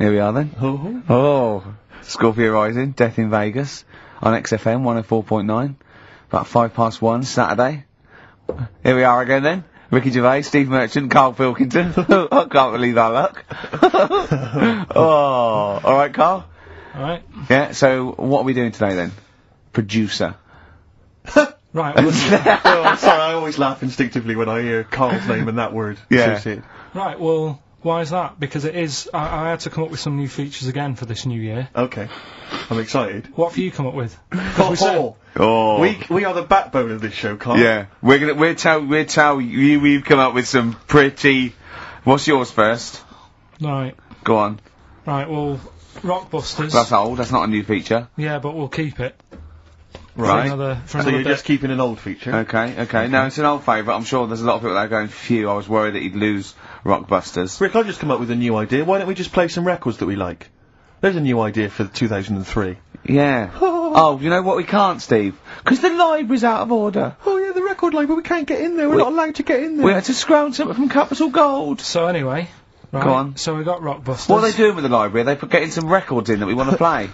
Here we are then. Oh, Scorpio Rising, Death in Vegas, on XFM 104.9, about 1:05 Saturday. Here we are again then. Ricky Gervais, Steve Merchant, Karl Pilkington. I can't believe our luck. Oh, alright Karl? Alright. Yeah, so what are we doing today then? Producer. Right, well, I'm sorry, I always laugh instinctively when I hear Karl's name and that word associated. Right, well, why is that? Because it is, I had to come up with some new features again for this new year. Okay. I'm excited. What have you come up with? We are the backbone of this show, Karl. Yeah, we'll tell you we've come up with some pretty... What's yours first? Right. Go on. Right, well, Rockbusters. That's old, that's not a new feature. Yeah, but we'll keep it. Right. For so you're bit. just keeping an old feature? Okay. No, it's an old favourite. I'm sure there's a lot of people that are going, phew, I was worried that you'd lose Rockbusters. Rick, I've just come up with a new idea. Why don't we just play some records that we like? There's a new idea for 2003. Yeah. Oh, you know what we can't, Steve? Because the library's out of order. Oh yeah, the record library, we can't get in there. We're not allowed to get in there. We had to scrounge something from Capital Gold. So anyway, right, go on. So we got Rockbusters. What are they doing with the library? Are they getting some records in that we want to play?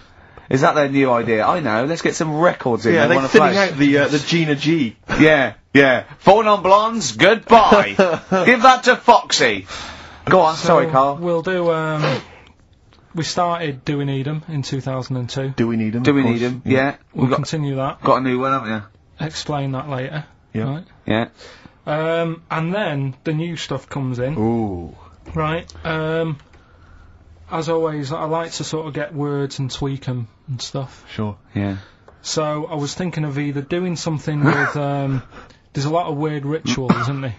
Is that their new idea? I know, let's get some records in. Yeah, they're thinning out the Gina G. Yeah. Four non-blondes, goodbye. Give that to Foxy. Go on, sorry, Karl. We'll do, we started Do We Need 'Em in 2002. Do We Need 'Em? Do We Need 'Em, yeah. We'll continue that. Got a new one, haven't you? Explain that later. Yeah. Right. Yeah. And then the new stuff comes in. Ooh. Right. As always, I like to sort of get words and tweak 'em and stuff. Sure. Yeah. So I was thinking of either doing something with, there's a lot of weird rituals, isn't there?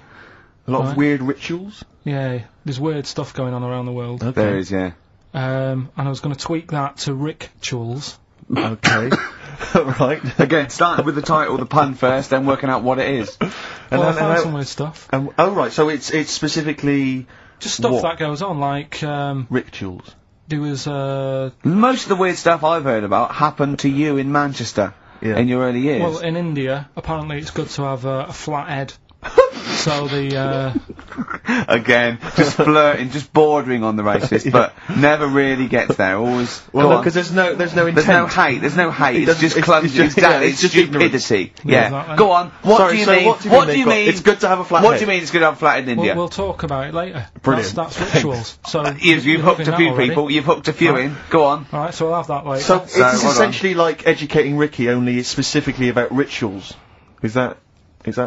A lot of weird rituals? Yeah, there's weird stuff going on around the world. Okay. There is, yeah. And I was going to tweak that to rituals. Okay. Right. Again, starting with the title, the pun first, then working out what it is. Well, I found some weird stuff. Oh, right, so it's specifically... Just stuff that goes on, like, rituals. There was, most of the weird stuff I've heard about happened to you in Manchester in your early years. Well, in India, apparently it's good to have a flat head. So the, Again, just flirting, just bordering on the racist, but never really gets there, always... Well, no, because there's no intent. There's no hate, it's just clumsy, it's just stupidity. Yeah. Exactly. Go on, what do you mean? What do you mean? It's good to have a flat What head. do you mean it's good to have a flat head in India? We'll talk about it later. Brilliant. That's rituals. So you've hooked a few people, you've hooked a few in, go on. Alright, so I'll have that later. So it's essentially like Educating Ricky, only it's specifically about rituals. Is that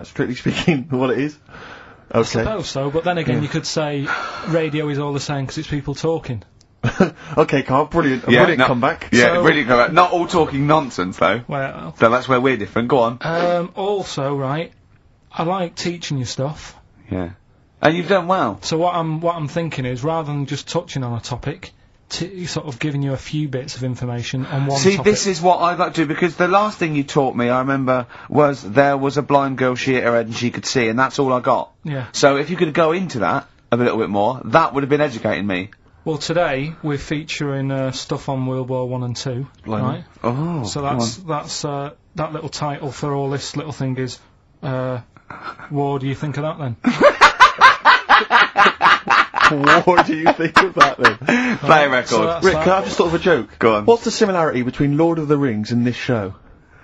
strictly speaking what it is? Okay. I suppose so, but then again you could say radio is all the same because it's people talking. Okay, Karl, brilliant. Brilliant comeback. Yeah, brilliant comeback. Not all talking nonsense, though. Well... So that's where we're different, go on. Also, right, I like teaching you stuff. Yeah. And you've done well. So what I'm thinking is, rather than just touching on a topic, sort of giving you a few bits of information on one topic. See, this is what I'd like to do, because the last thing you taught me, I remember, was there was a blind girl, she hit her head and she could see, and that's all I got. Yeah. So if you could go into that a little bit more, that would have been educating me. Well, today we're featuring stuff on World War 1 and 2, right? Oh. So that's that little title for all this little thing is, what do you think of that then? What do you think of that then? Play a record. So Rick, I just thought of a joke. Go on. What's the similarity between Lord of the Rings and this show?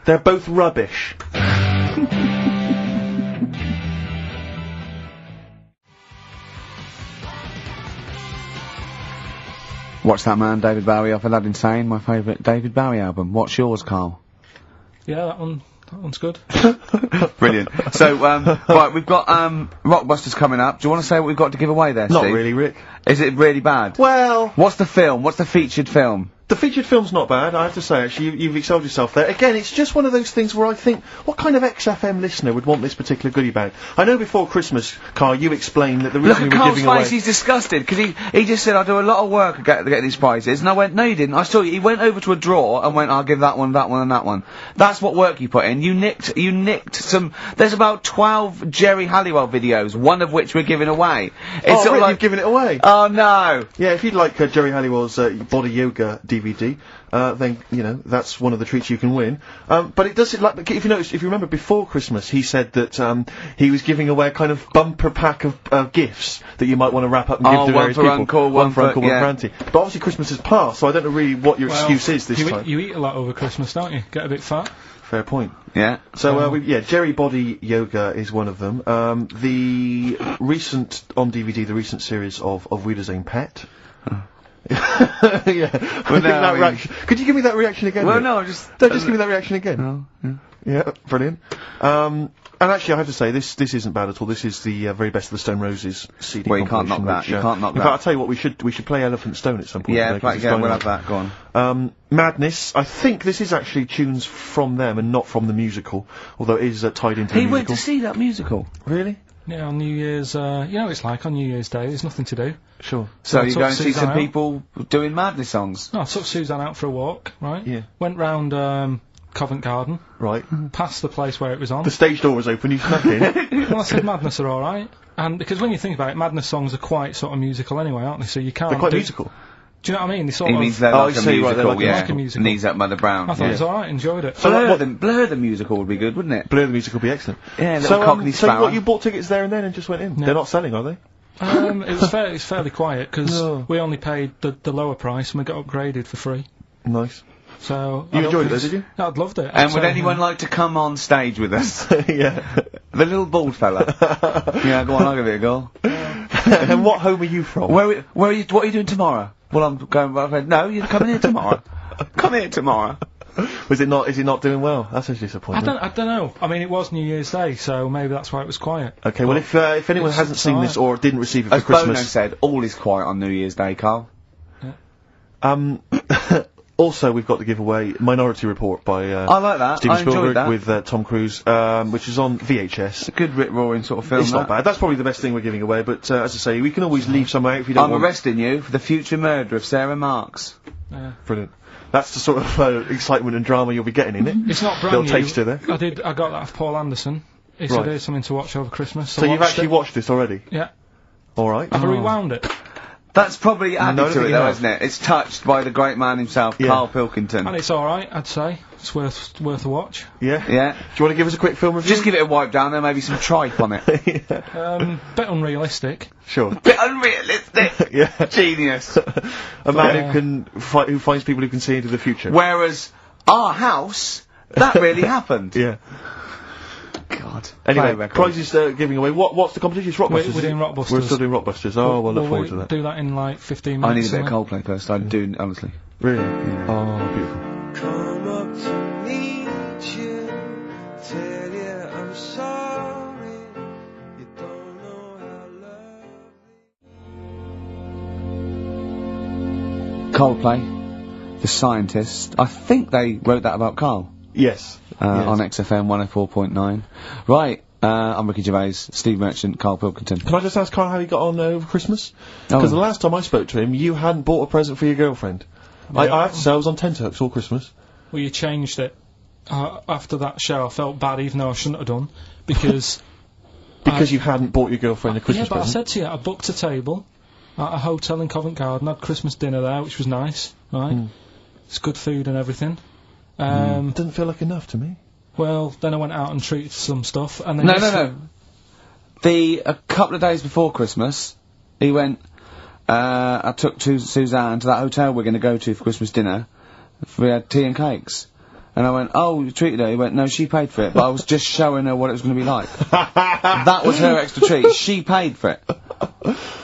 They're both rubbish. Watch That Man, David Bowie off Aladdin Sane, my favourite David Bowie album. What's yours, Karl? Yeah, that one's good. Brilliant. So, right, we've got, Rockbusters coming up. Do you want to say what we've got to give away there, Steve? Not really, Rick. Is it really bad? Well... What's the film? What's the featured film? The featured film's not bad, I have to say, actually. You've excelled yourself there. Again, it's just one of those things where I think, what kind of XFM listener would want this particular goodie bag? I know before Christmas, Karl, you explained that the reason we were giving away... Look at Karl's face, he's disgusted, because he just said, I do a lot of work to get these prizes, and I went, no you didn't, I saw you, he went over to a drawer and went, I'll give that one, and that one. That's what work you put in. You nicked some, there's about 12 Jerry Halliwell videos, one of which we're giving away. It's sort of like, you've given it away? Oh, Oh no! Yeah, if you'd like Jerry Halliwell's Body Yoga DVD, then that's one of the treats you can win. But it does if you remember before Christmas, he said that he was giving away a kind of bumper pack of gifts that you might want to wrap up and give to various people. Uncle, one for Uncle, one for Auntie. But obviously Christmas has passed, so I don't know really what your excuse is this time. You eat a lot over Christmas, don't you? Get a bit fat. Fair point. Yeah. So Jerry Body Yoga is one of them. The recent on DVD, the recent series of Wiedersehen Pet. Yeah. Well, reaction. Could you give me that reaction again? Well, no, just give me that reaction again. No, yeah. Yeah, brilliant. And actually, I have to say, this isn't bad at all. This is the very best of the Stone Roses CD. Well, you can't knock that. You can't knock that. In fact, I'll tell you what, we should play Elephant Stone at some point. Yeah, we'll have that. Go on. Madness. I think this is actually tunes from them and not from the musical, although it is tied into the musical. He went to see that musical. Really? Yeah, on New Year's, it's like on New Year's Day, there's nothing to do. Sure. So you go and see some people doing Madness songs? No, I took Suzanne out for a walk, right? Yeah. Went round, Covent Garden. Right. Past the place where it was on. The stage door was open, you snuck in. Well, I said Madness are alright. And because when you think about it, Madness songs are quite sort of musical anyway, aren't they? So you can't They're quite musical. Do you know what I mean? They sort He of... means they're like a musical, like a musical. Knees Up Mother Brown. I thought it was alright, enjoyed it. So Blur the musical would be good, wouldn't it? Blur the musical would be excellent. Yeah, little Cockney Sparrow. So what, you bought tickets there and then and just went in? No. They're not selling, are they? It was fairly quiet, because we only paid the lower price and we got upgraded for free. Nice. So... You enjoyed it though, did you? No, I'd loved it. And would anyone like to come on stage with us? Yeah. The little bald fella. Yeah, go on, I'll give it a go. And what home are you from? Where are you, what are you doing tomorrow? Well, I'm going, no, you're coming here tomorrow. Come here tomorrow. Is it not doing well? That's a disappointment. I don't know. I mean, it was New Year's Day, so maybe that's why it was quiet. Okay, well, if anyone hasn't seen this or didn't receive it for Christmas... Bono said, all is quiet on New Year's Day, Carl. Yeah. Also, we've got to give away Minority Report by I like that. Steven I enjoyed Spielberg that. with Tom Cruise, which is on VHS. It's a good rip-roaring sort of film. It's not bad. That's probably the best thing we're giving away, but as I say, we can always leave some out if you don't I'm want... arresting you for the future murder of Sarah Marks. Yeah. Brilliant. That's the sort of excitement and drama you'll be getting in it. It's not brand Little new. taster there. I got that of Paul Anderson. He said here's something to watch over Christmas. So you've actually watched this already? Yeah. Alright. I've rewound it. That's probably added No, to it, though, have. isn't it? It's touched by the great man himself, Karl Pilkington. And it's alright, I'd say. It's worth a watch. Yeah? Yeah. Do you want to give us a quick film review? Just give it a wipe down there, maybe some tripe on it. Bit unrealistic. Sure. Bit unrealistic. Yeah. Genius. A man who finds people who can see into the future. Whereas our house, that really happened. Yeah. God. Anyway, prizes giving away. What's the competition? It's Rockbusters. We're doing Rockbusters. We're still doing Rockbusters. Oh, well, look forward to that. Do that in like 15 I minutes. need a bit of Coldplay first. I do, honestly. Really? Yeah. Oh, beautiful. Come up to meet you, tell you I'm sorry, you don't know how lovely. Coldplay, The Scientist. I think they wrote that about Carl. Yes. On XFM 104.9. Right, I'm Ricky Gervais, Steve Merchant, Karl Pilkington. Can I just ask Carl how he got on over Christmas? Because the last time I spoke to him, you hadn't bought a present for your girlfriend. Yeah. I have to say, I was on tenterhooks all Christmas. Well, you changed it. After that show, I felt bad, even though I shouldn't have done, because... Because you hadn't bought your girlfriend a Christmas present? I said to you, I booked a table at a hotel in Covent Garden, had Christmas dinner there, which was nice, right? It's good food and everything. Didn't feel like enough to me. Well, then I went out and treated some stuff, and then... No. A couple of days before Christmas, he went, I took Suzanne to that hotel we're going to go to for Christmas dinner. We had tea and cakes. And I went, oh, you treated her? He went, no, she paid for it, but I was just showing her what it was going to be like. That was her extra treat. She paid for it.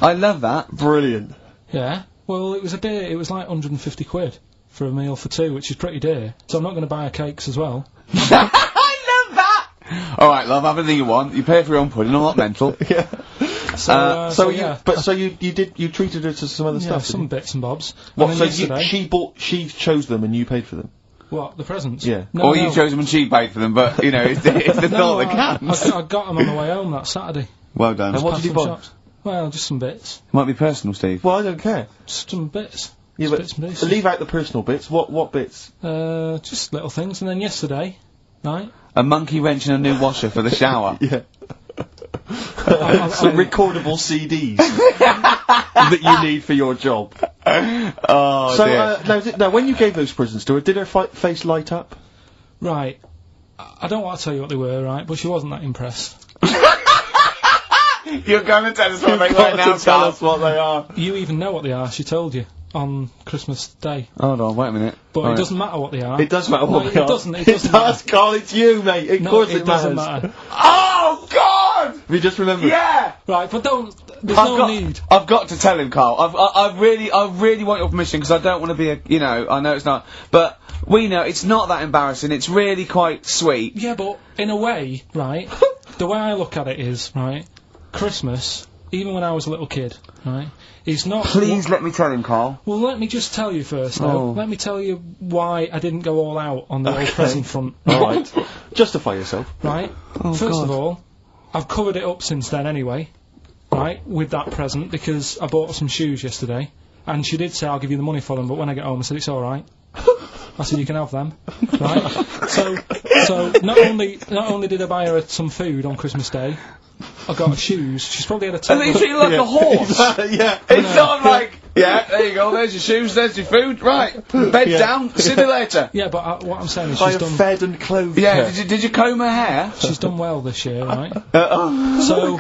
I love that. Brilliant. Yeah. Well, it was a dear, it was like 150 quid for a meal for two, which is pretty dear. So I'm not going to buy her cakes as well. I love that! Alright, love, have anything you want. You pay for your own pudding, I'm not mental. Yeah. So you treated her to some other stuff? Some bits and bobs. What, and then so she chose them and you paid for them? What, the presents? Yeah. No, you chose them and she paid for them, but, you know, it's the thought that counts. I got them on the way home that Saturday. Well done. And what did you buy? Shops. Well, just some bits. Might be personal, Steve. Well, I don't care. Just some bits. Yeah, just but bits and pieces. leave out the personal bits. What bits? Just little things. And then yesterday, right? A monkey wrench and a new washer for the shower. Yeah. Some recordable CDs. that you need for your job. Oh, So, dear. now, when you gave those presents to her, did her face light up? Right. I don't want to tell you what they were, right? But she wasn't that impressed. You're going to tell us what they You've were got now, to tell Carl. us what they are. You even know what they are. She told you on Christmas Day. Hold on, wait a minute. But Right. it doesn't matter what they are. It does matter No, what they it are. doesn't. It It doesn't does, matter. Carl. It's you, mate. Of No, course it it doesn't matters. matter. Oh, God! Have you just remembered? Yeah! Right, but don't. There's no need. I've got to tell him, Carl. I really want your permission because I don't want to be I know it's not, but we know it's not that embarrassing. It's really quite sweet. Yeah, but in a way, right? The way I look at it is, right? Christmas, even when I was a little kid, right? Is not. Please let me tell him, Carl. Well, let me just tell you first, though. Oh. Let me tell you why I didn't go all out on the old Okay. present front. All right. Justify yourself. Right? Oh, First God. of all, I've covered it up since then anyway, right, with that present, because I bought her some shoes yesterday, and she did say, I'll give you the money for them, but when I get home I said, it's alright. I said, you can have them. Right? So not only did I buy her some food on Christmas Day, I got her shoes. She's probably had a And they treat you like a horse. Yeah. It's not like, yeah, there you go, there's your shoes, there's your food, right, bed's Yeah. down, see you later. Yeah, but what I'm saying is I she's have done, fed and clothed Yeah, her. did you comb her hair? she's done well this year, right? Oh. So,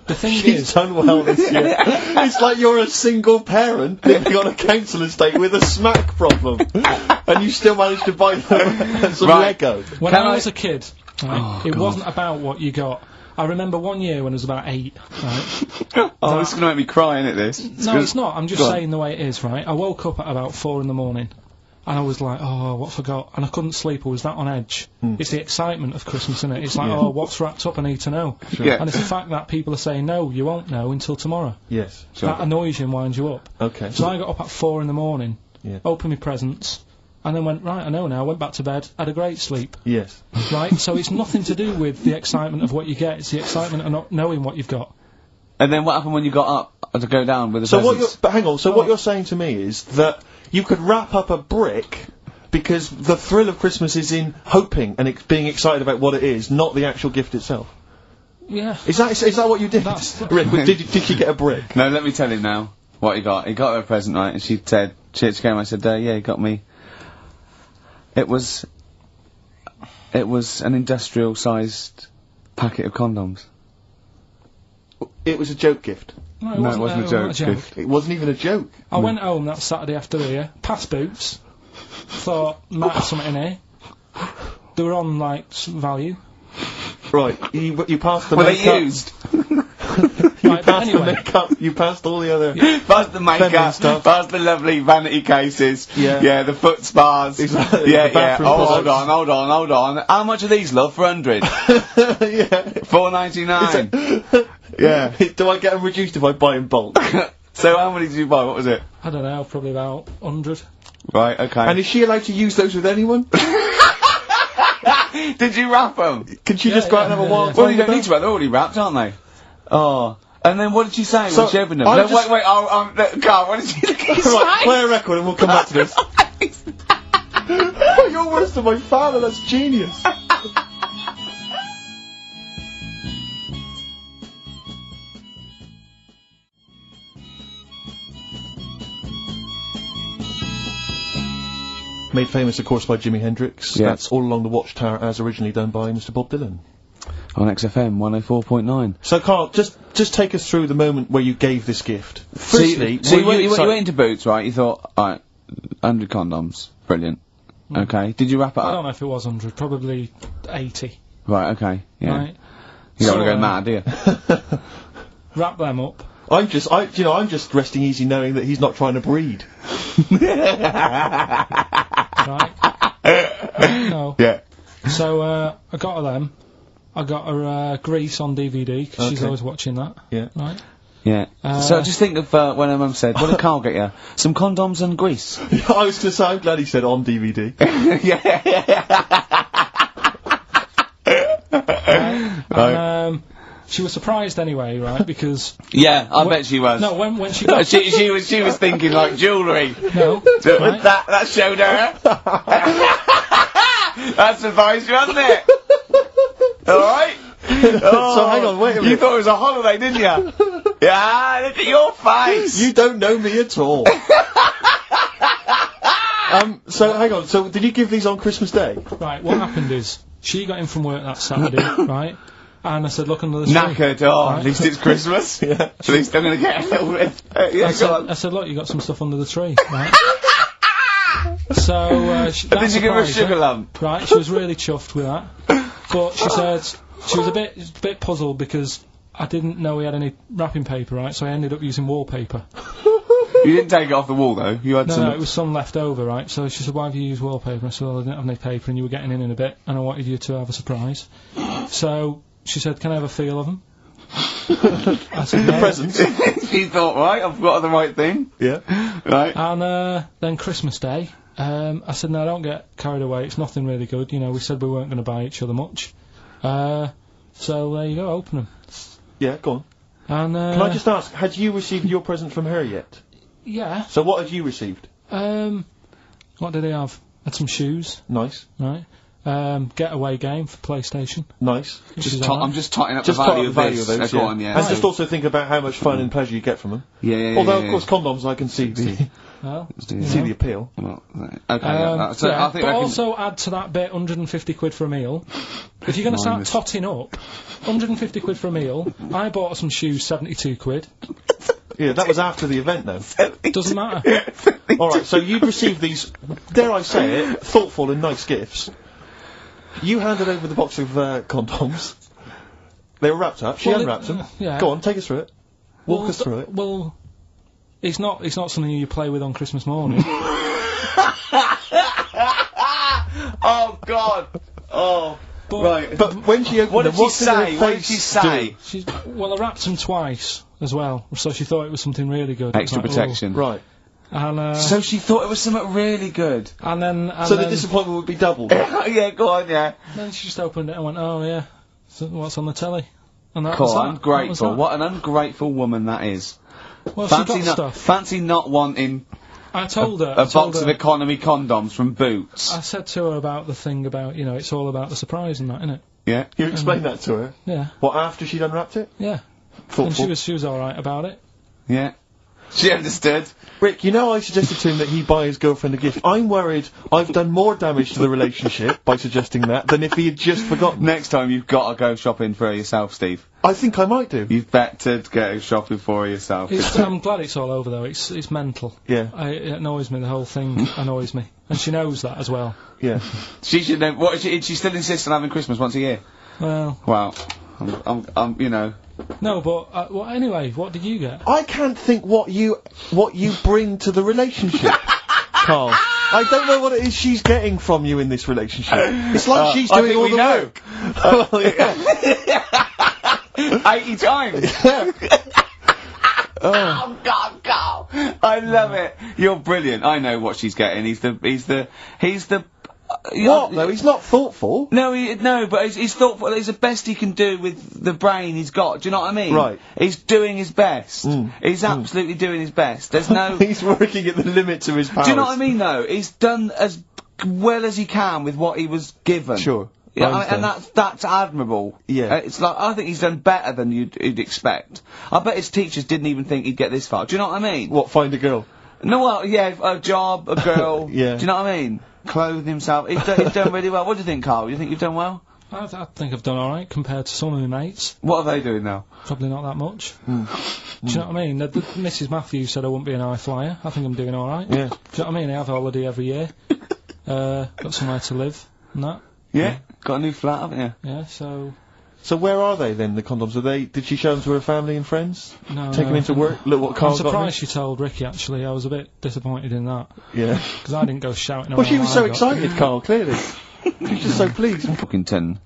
the thing She's is, done well this year. It's like you're a single parent living on a council estate with a smack problem, and you still managed to buy them some Right. Lego. when Can I I- was a kid, right, Oh, it God. wasn't about what you got. I remember one year when I was about 8, right? Oh, this is going to make me cry, isn't it, this? No, it's not. I'm just Go on. saying the way it is, right? I woke up at about 4 in the morning, and I was like, oh, what forgot? And I couldn't sleep. I was that on edge. It's the excitement of Christmas, isn't it? It's like, oh, what's wrapped up? I need to know. Yeah. And it's the fact that people are saying, no, you won't know until tomorrow. Yes. That annoys you and winds you up. Okay. So I got up at 4 in the morning, Yeah. opened my presents, and then went, right, I know now, went back to bed, had a great sleep, Yes. right? So it's nothing to do with the excitement of what you get, it's the excitement of not knowing what you've got. And then what happened when you got up to go down with the So what you're, presents? but hang on. So what you're saying to me is that you could wrap up a brick because the thrill of Christmas is in hoping and being excited about what it is, not the actual gift itself. Yeah. Is that what you did? That's- Rick, did she get a brick? No, let me tell him now what he got. He got her a present, right, and she said, she came, I said, yeah, he got me. It was an industrial-sized packet of condoms. It was a joke gift. No, No, it wasn't a joke. joke. It wasn't even a joke. I went home that Saturday after here, past Boots, thought, might have something in here. They were on, like, some value. Right, you passed the Were they makeup. used? Right, but Passed the anyway, makeup. You passed all the other. Past the Feminine makeup, stuff. past the lovely vanity cases, Yeah. the foot spas, Exactly, yeah, the bathroom Oh, hold products. on. How much are these, love, for 100? Yeah. $4.99. Yeah. Do I get them reduced if I buy in bulk? So how many did you buy? What was it? I don't know, probably about 100. Right, okay. And is she allowed to use those with anyone? Did you wrap them? Can she Yeah, just go out and yeah, have a yeah, wild yeah. Well, time you with don't need them? to wrap. They're already wrapped, aren't they? Oh. And then what did she say So, when she opened them? I'm No, just- wait, Carl, what did she look at his Right, face? play a record and we'll come back to this. Oh, you're worse than my father, that's genius. Made famous, of course, by Jimi Hendrix. Yeah. That's All Along the Watchtower, as originally done by Mr. Bob Dylan. On XFM 104.9. So, Carl, just take us through the moment where you gave this gift. So Firstly, you were went excited- into Boots, right? You thought, alright, 100 condoms. Brilliant. Okay. Did you wrap it I up? don't know if it was 100, probably 80. Right, okay. Yeah. Right? You don't want to So, go mad, do you? Wrap them up. I'm just resting easy knowing that he's not trying to breed. Right? No. Yeah. So, I got her them. I got her Grease on DVD, because she's Okay. always watching that. Yeah. Right? Yeah. So just think of when her mum said, what did Carl get you? Some condoms and grease. I was going to say, I'm glad he said on DVD. And, she was surprised anyway, right? Because Yeah, I bet she was. no, when she got she was thinking like jewellery. no, With right? that showed her. That surprised you, hasn't it? Alright? So hang on, wait a You minute. thought it was a holiday, didn't you? Yeah, look at your face! You don't know me at all. So hang on. So did you give these on Christmas Day? Right, what happened is, she got in from work that Saturday, right? And I said, look under the tree. Knackered, oh, Right. at least it's Christmas. Yeah. At least I'm gonna get a little bit. Yeah, go on. I said, look, you got some stuff under the tree, right? So, Did you give her a sugar lump? Right, she was really chuffed with that. But she said, she was a bit puzzled because I didn't know we had any wrapping paper, right? So I ended up using wallpaper. You didn't take it off the wall though. You had No, some. no, it was some left over, right? So she said, why have you used wallpaper? I said, well, I didn't have any paper and you were getting in a bit and I wanted you to have a surprise. So she said, can I have a feel of them? I said, no. Presents. She thought, right, I've got the right thing. Yeah. Right. And then Christmas Day, I said, no, don't get carried away. It's nothing really good. You know, we said we weren't going to buy each other much. So there you go, open them. Yeah. Go on. And Can I just ask, had you received your present from her yet? yeah. So what had you received? What did he have? Had some shoes, Nice. right? Getaway game for PlayStation. Nice. which is I'm alright. just totting up Just the part value of the value of of this. those, Go on, yeah. And just also think about how much fun and pleasure you get from them. Yeah. Although, of course, condoms, I can see the Well, see the appeal. Well, right. Okay. So yeah, I think but I can. also add to that bit 150 quid for a meal. If you're going to start Minus. totting up, 150 quid for a meal. I bought some shoes, 72 quid. Yeah, that was after the event, though. Doesn't matter. All right, so you'd received these, dare I say it, thoughtful and nice gifts. You handed over the box of condoms. They were wrapped up. She Well, unwrapped them. yeah. Go on, take us through it. Walk us through it. Well, it's not something you play with on Christmas morning. Oh God. Oh. But Right. But when she opened What did them, she did her say? What did face she say? I wrapped them twice as well, so she thought it was something really good. It was Extra like, protection. do? Right. oh. And So she thought it was something really good. and then So the disappointment would be doubled. Yeah, go on, yeah. then she just opened it and went, oh yeah, so what's on the telly? And that Cool, was that. ungrateful. That was What an ungrateful woman that is. that. Well, she got stuff. Fancy not wanting I told her. a box of economy condoms from Boots. I said to her about the thing about, it's all about the surprise and that, innit? Yeah. You explained that to her. Yeah, What, after she'd unwrapped it? yeah. Thoughtful. And she was alright about it. Yeah. She understood. Rick, you know I suggested to him that he buy his girlfriend a gift. I'm worried I've done more damage to the relationship by suggesting that than if he had just forgotten. Next time you've got to go shopping for her yourself, Steve. I think I might do. You've better go shopping for her yourself. I'm glad it's all over though. It's mental. Yeah, It annoys me. The whole thing annoys me, and she knows that as well. yeah. She should know. What? She still insists on having Christmas once a year. Well, Wow. I'm no, but well, anyway, what did you get? I can't think what you bring to the relationship, Carl. I don't know what it is she's getting from you in this relationship. It's like she's I doing think all we the know. work. Well, yeah. 80 times. Oh God, Carl! I love it. You're brilliant. I know what she's getting. He's the. What though? He's not thoughtful. No, but he's thoughtful. It's the best he can do with the brain he's got. Do you know what I mean? Right. He's doing his best. He's absolutely doing his best. There's no. He's working at the limits of his powers. Do you know what I mean? Though he's done as well as he can with what he was given. Sure. Yeah, I and that's admirable. Yeah. It's like I think he's done better than you'd expect. I bet his teachers didn't even think he'd get this far. Do you know what I mean? What? Find a girl. No, well, yeah, a job, a girl. Yeah. Do you know what I mean? Clothe himself. He's done really well. What do you think, Carl? You think you've done well? I think I've done alright compared to some of my mates. What are they doing now? Probably not that much. Do you know what I mean? Mrs. Matthews said I wouldn't be an high flyer. I think I'm doing alright. Yeah. Do you know what I mean? I have a holiday every year. Got somewhere to live and that. Yeah. Got a new flat, haven't you? Yeah, so... So where are they then? The condoms? Are they? Did she show them to her family and friends? No, Take them into work. Look what I'm Carl got. surprised she told Ricky, actually. I was a bit disappointed in that. Yeah. Because I didn't go shouting around. Well, she was so I got. excited, Carl. Clearly, she was just so pleased. Pilkington,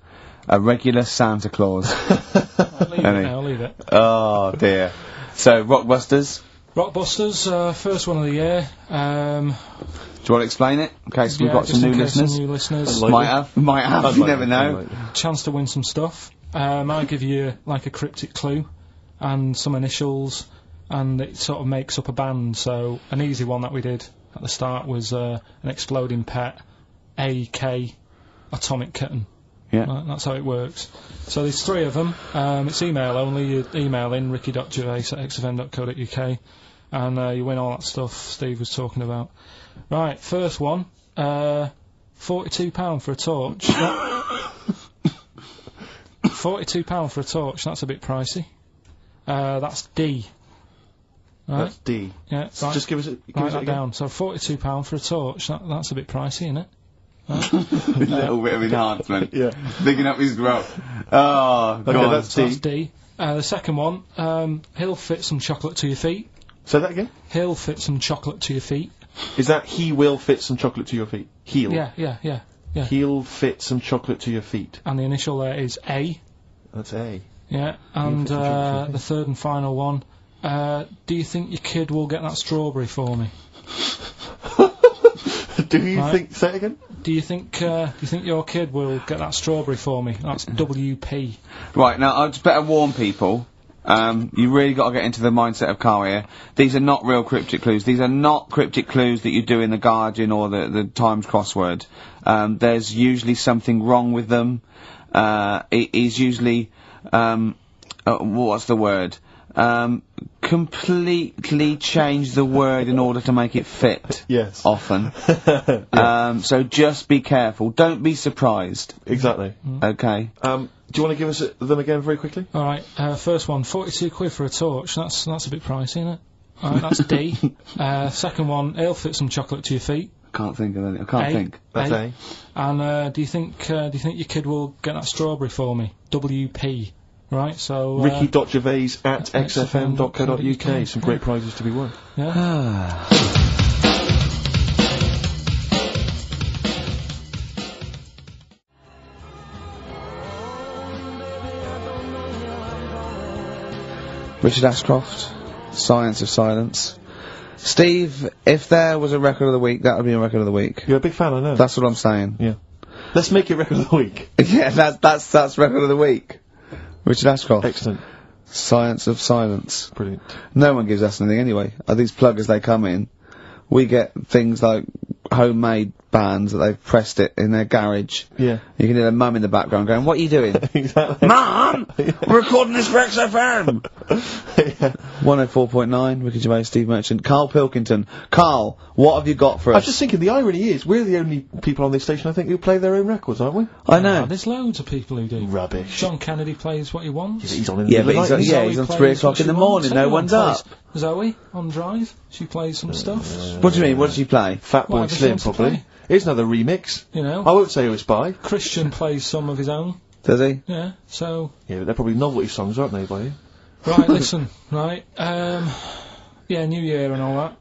a regular Santa Claus. I'll leave it Any? now, I'll leave it. Oh dear. So Rockbusters. Rockbusters, first one of the year. Do you want to explain it? In case we've got just some in new case listeners. Some new listeners. Unlikely. Might have. You never know. Chance to win some stuff. I give you like a cryptic clue and some initials, and it sort of makes up a band. So an easy one that we did at the start was an exploding pet, AK, atomic kitten. Yeah. Right, that's how it works. So there's 3 of them. It's email only. You email in ricky.gervais@xfm.co.uk and you win all that stuff Steve was talking about. Right, first one, £42 for a torch. £42 for a torch, that's a bit pricey. That's D. Right? That's D. Yeah, right. Just give us it. Write that down. So £42 for a torch, that's a bit pricey, isn't it? Right? A little bit of enhancement. Yeah. Bigging up his growth. Oh, Okay, God. that's So D. that's D. The second one, he'll fit some chocolate to your feet. Say that again. He'll fit some chocolate to your feet. Is that he will fit some chocolate to your feet? He'll. Yeah. He'll fit some chocolate to your feet. And the initial there is A. That's A. Yeah. And fit some chocolate to your feet. the third and final one, do you think your kid will get that strawberry for me? Do you Right. think? Say it again. Do you think your kid will get that strawberry for me? That's WP. Right, now, I just better warn people. You really got to get into the mindset of Carl here. These are not real cryptic clues. These are not cryptic clues that you do in the Guardian or the Times crossword. There's usually something wrong with them. It is usually, what's the word? Completely change the word in order to make it fit. Yes. Often. So just be careful. Don't be surprised. Exactly. Okay. Do you want to give us them again very quickly? All right. First one, 42 quid for a torch. That's a bit pricey, isn't it? All right, that's D. Second one, he'll fit some chocolate to your feet. Can't think of any. I can't A. think. That's A. And do you think your kid will get that strawberry for me? WP. Right. So Ricky.gervais@xfm.co.uk. Some great prizes to be won. yeah. Richard Ashcroft, Science of Silence. Steve, if there was a record of the week, that would be a record of the week. You're a big fan, I know. That's what I'm saying. Yeah. Let's make it record of the week. Yeah, that's record of the week. Richard Ashcroft. Excellent. Science of Silence. Brilliant. No one gives us anything anyway. These pluggers, they come in. We get things like homemade bands that they've pressed it in their garage. Yeah. You can hear their mum in the background going, "What are you doing?" Exactly. Mum! We're recording this for XFM! Yeah. 104.9, Ricky Gervais, Steve Merchant. Karl Pilkington. Karl, what have you got for I us? was just thinking, the irony is, we're the only people on this station, I think, who play their own records, aren't we? I know. There's loads of people who do. Rubbish. John Kennedy plays what he wants. He's on in Yeah, the but middle of the he's night. on, Zoe he's on plays 3 what o'clock she in the wants. morning, no Everyone one's plays. up. Zoe on Drive, she plays some stuff. What do you mean, what does she play? Fatboy Whatever she Slim, wants to probably. play. Here's another remix. You know, I won't say who it's by. Christian plays some of his own. Does he? Yeah, so Yeah, but they're probably novelty songs, aren't they, by you? right, listen, right, yeah, New Year and all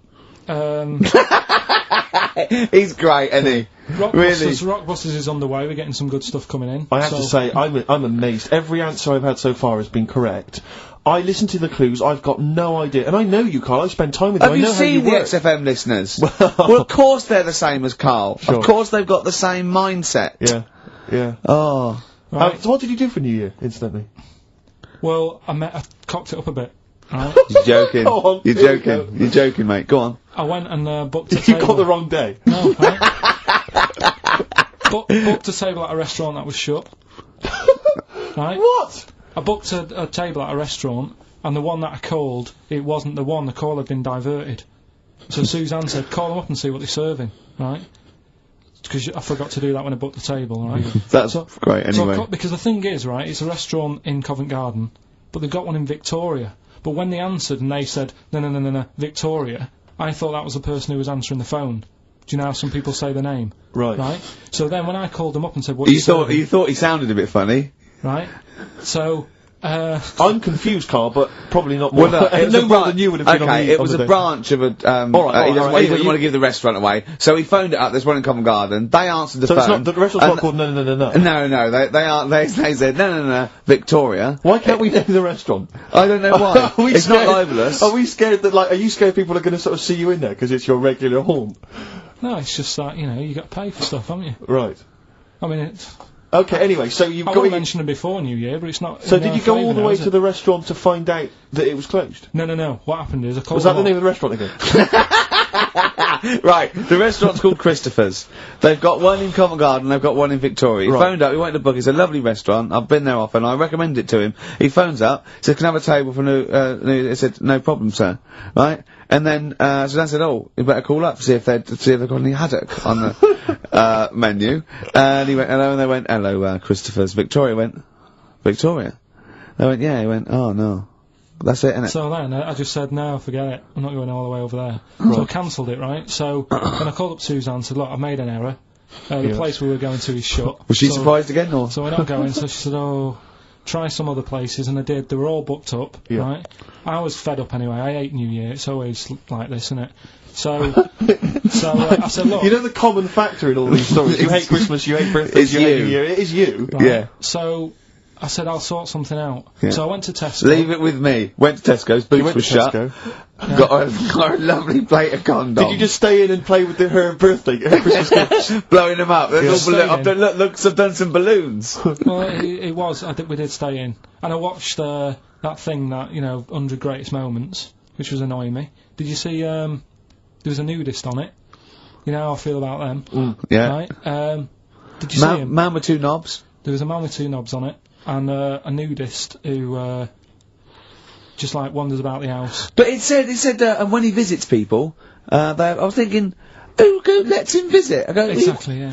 that. He's great, isn't he? Rockbusters is on the way. We're getting some good stuff coming in. I have to say, I'm amazed. Every answer I've had so far has been correct. I listen to the clues, I've got no idea. And I know you, Carl, I spend time with you, Have I you know how you seen the work. XFM listeners? Well, of course they're the same as Karl. Sure. Of course they've got the same mindset. Yeah, yeah. Oh. Right. So what did you do for New Year, incidentally? Well, I cocked it up a bit. Right. You're joking. Go on, You're here we go. joking. You're joking, mate. Go on. I went and booked a You table. got the wrong day. No, right? Booked a table at a restaurant that was shut. Right? What? I booked a table at a restaurant, and the one that I called, it wasn't the one. The call had been diverted. So Suzanne said, call them up and see what they're serving, right? Because I forgot to do that when I booked the table, right? That's So- great, anyway. Because the thing is, right, it's a restaurant in Covent Garden, but they've got one in Victoria. But when they answered and they said, no, Victoria, I thought that was the person who was answering the phone. Do you know how some people say the name? Right. Right? So then when I called them up and said, what are you thought serving? he sounded a bit funny. Right? So, I'm confused, Carl, but probably not more. Well, no, it was no a more bran- than you would have been on okay, the it was on a the day. branch of a. All right, he doesn't, anyway, he doesn't you- want to give the restaurant away, so he phoned it up. There's one in Covent Garden. They answered the So phone. it's not, the restaurant's not called No. No, they said no, Victoria. Why can't we name the restaurant? I don't know why. Are we It's not scared- libelous. Are we scared that, like, are you scared people are going to sort of see you in there because it's your regular haunt? no, it's just that, you know, you got to pay for stuff, haven't you? Right. I mean, Okay, anyway, so you've I got... would mention it before New Year, but it's not... So in did our you go all favour the now, way is to it? the restaurant to find out that it was closed? No. What happened is I called Was that them the name up. of the restaurant again? Right, the restaurant's called Christopher's. They've got one in Covent Garden, they've got one in Victoria. He Right. phoned up, he wanted to book, it's a lovely restaurant, I've been there often, I recommend it to him. He phones up, says, can I have a table for he said, no problem, sir. Right? And then, so Dan said, oh, you better call up, see if they've got any haddock on the, menu. And he went, hello, and they went, hello, Christopher's. Victoria went, Victoria? They went, yeah, he went, oh no. That's it, innit? So then I just said, no, forget it. I'm not going all the way over there. So I cancelled it, right? So then I called up Suzanne and said, look, I've made an error. The place we were going to is shut. Was she So- surprised again, or? So we're not going. So she said, oh, try some other places. And I did. They were all booked up, Yeah. right? I was fed up anyway. I hate New Year. It's always like this, isn't it? So, I said, look. You know the common factor in all these stories? You hate Christmas, you hate birthdays, It's you hate you. New Year. It is you. Right? Yeah. So I said, I'll sort something out. Yeah. So I went to Tesco. Leave it with me. Went to Tesco's, boots You went were to shut. Tesco. Got a lovely plate of condoms. Did you just stay in and play with her birthday, her Christmas gift? blowing them up? There's all Staying I've done, look, I've done some balloons. Well, it was. We did stay in. And I watched that thing that, 100 Greatest Moments, which was annoying me. Did you see, there was a nudist on it? You know how I feel about them. Yeah. Right? Did you see him? Man with two knobs. There was a man with two knobs on it, and a nudist who just like wanders about the house. But it said, and when he visits people, I was thinking, who lets him visit? I go, Exactly, yeah.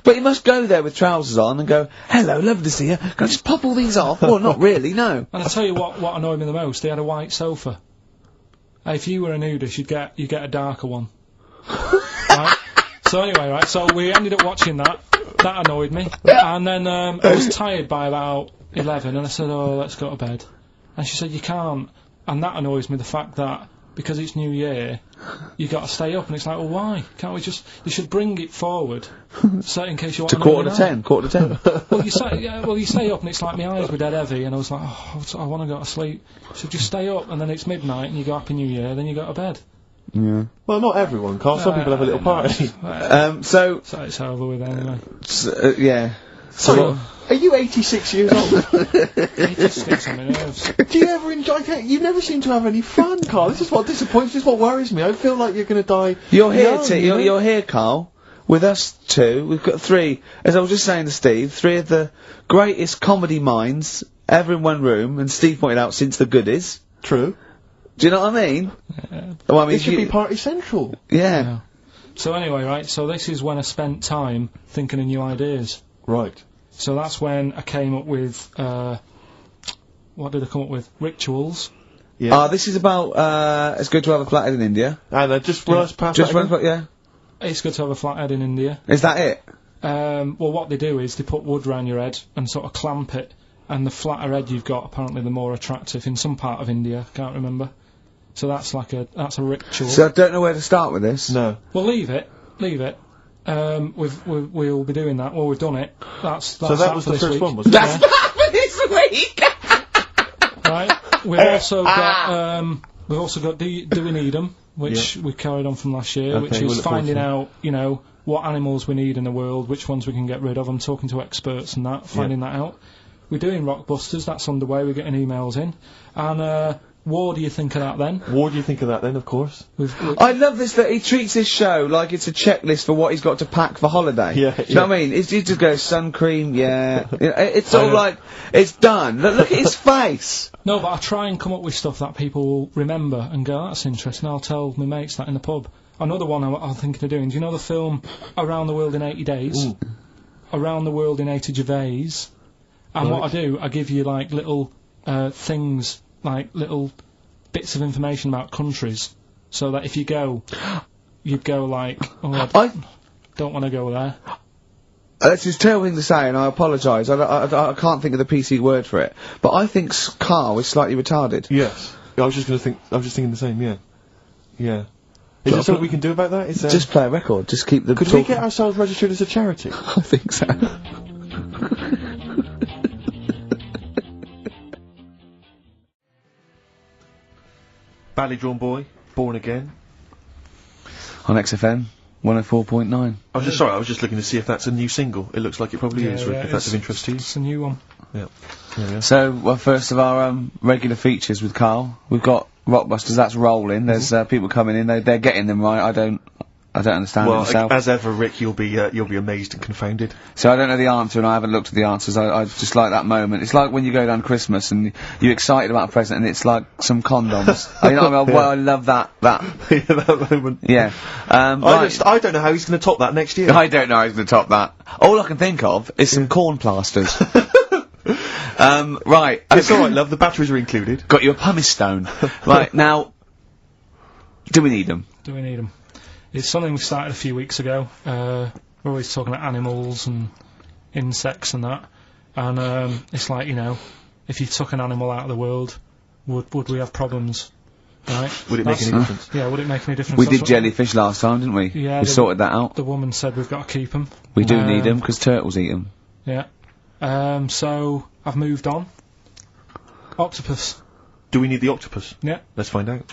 But he must go there with trousers on and go, hello, lovely to see you. Can I just pop all these off? Well, not really, no. And I tell you what annoyed me the most. They had a white sofa. If you were a nudist, you'd get a darker one. Right? So anyway, right. So we ended up watching that. That annoyed me. And then I was tired by about 11, and I said, "Oh, let's go to bed." And she said, "You can't." And that annoys me. The fact that because it's New Year, you got to stay up, and it's like, well, why can't we just? They should bring it forward, so in case you want To quarter to 10. Well, you stay up, and it's like my eyes were dead heavy, and I was like, oh, I want to go to sleep. So just stay up, and then it's midnight, and you go Happy New Year, then you go to bed. Yeah. Well, not everyone, Carl. Some people have a little party. So it's over with anyway. yeah. So, are you 86 years old? It just gets on my nerves. Do you ever enjoy? You never seem to have any fun, Carl. This is what disappoints. This is what worries me. I feel like you're going to die. You're here, young, you're here, Carl, with us two. We've got three, as I was just saying to Steve, three of the greatest comedy minds ever in one room, and Steve pointed out since the goodies. True. Do you know what I mean? Well, I mean, It should be party central. Yeah. Yeah. So anyway, right, so this is when I spent time thinking of new ideas. Right. So that's when I came up with, what did I come up with? Rituals. Yeah. This is about, it's good to have a flathead in India. And just run us past Just that one, again. yeah. It's good to have a flathead in India. Is that it? Well, what they do is they put wood round your head and sort of clamp it, and the flatter head you've got, apparently the more attractive in some part of India, can't remember. So that's a ritual. So I don't know where to start with this. No. Well, leave it. We'll be doing that. Well, we've done it. That's So that was for the this first week. one, was it? That's for this week! Right. We've also got Do We Need 'Em, which we carried on from last year, Okay, which we'll is look forward finding to it. out, what animals we need in the world, which ones we can get rid of. I'm talking to experts and that, finding that out. We're doing Rockbusters, that's underway, we're getting emails in. And, what do you think of that then? What do you think of that then, of course? I love this that he treats this show like it's a checklist for what he's got to pack for holiday. Yeah, Do you know what I mean? He just goes sun cream, yeah. It's all like it's done. Look at his face. No, but I try and come up with stuff that people will remember and go, that's interesting, I'll tell my mates that in the pub. Another one I'm thinking of doing, do you know the film Around the World in 80 Days? Ooh. Around the World in 80 Gervais. And what I do, I give you like little things, like little bits of information about countries, so that if you go, you'd go like, oh, I don't want to go there. That's his terrible thing to say, and I apologise. I can't think of the PC word for it. But I think Carl is slightly retarded. Yes. I was just thinking the same. Yeah. Yeah. Is there something we can do about that? Is there... Just play a record. Just keep the. Could we get ourselves registered as a charity? I think so. Badly Drawn Boy, Born Again. On XFM 104.9. I was just looking to see if that's a new single. It looks like it probably is, Rick, if that's of interest to you. It's a new one. Yeah. There we are. So, well, first of our regular features with Karl, we've got Rockbusters. That's rolling. There's people coming in. They're getting them right. I don't understand it myself. As ever, Rick, you'll be amazed and confounded. So I don't know the answer, and I haven't looked at the answers. I just like that moment. It's like when you go down Christmas and you're excited about a present, and it's like some condoms. You know what I mean? Well, I love that. Yeah, that moment. Yeah. Right. I don't know how he's going to top that next year. I don't know how he's going to top that. All I can think of is some corn plasters. Right. It's alright, love, the batteries are included. Got you a pumice stone. Right, now, do we need them? Do we need them? It's something we started a few weeks ago. We're always talking about animals and insects and that. And it's like, you know, if you took an animal out of the world, would we have problems? Right? Would it make any difference? Yeah, would it make any difference? We did jellyfish last time, didn't we? Yeah. We sorted that out. The woman said we've got to keep them. We do need them, because turtles eat them. Yeah. So, I've moved on. Octopus. Do we need the octopus? Yeah. Let's find out.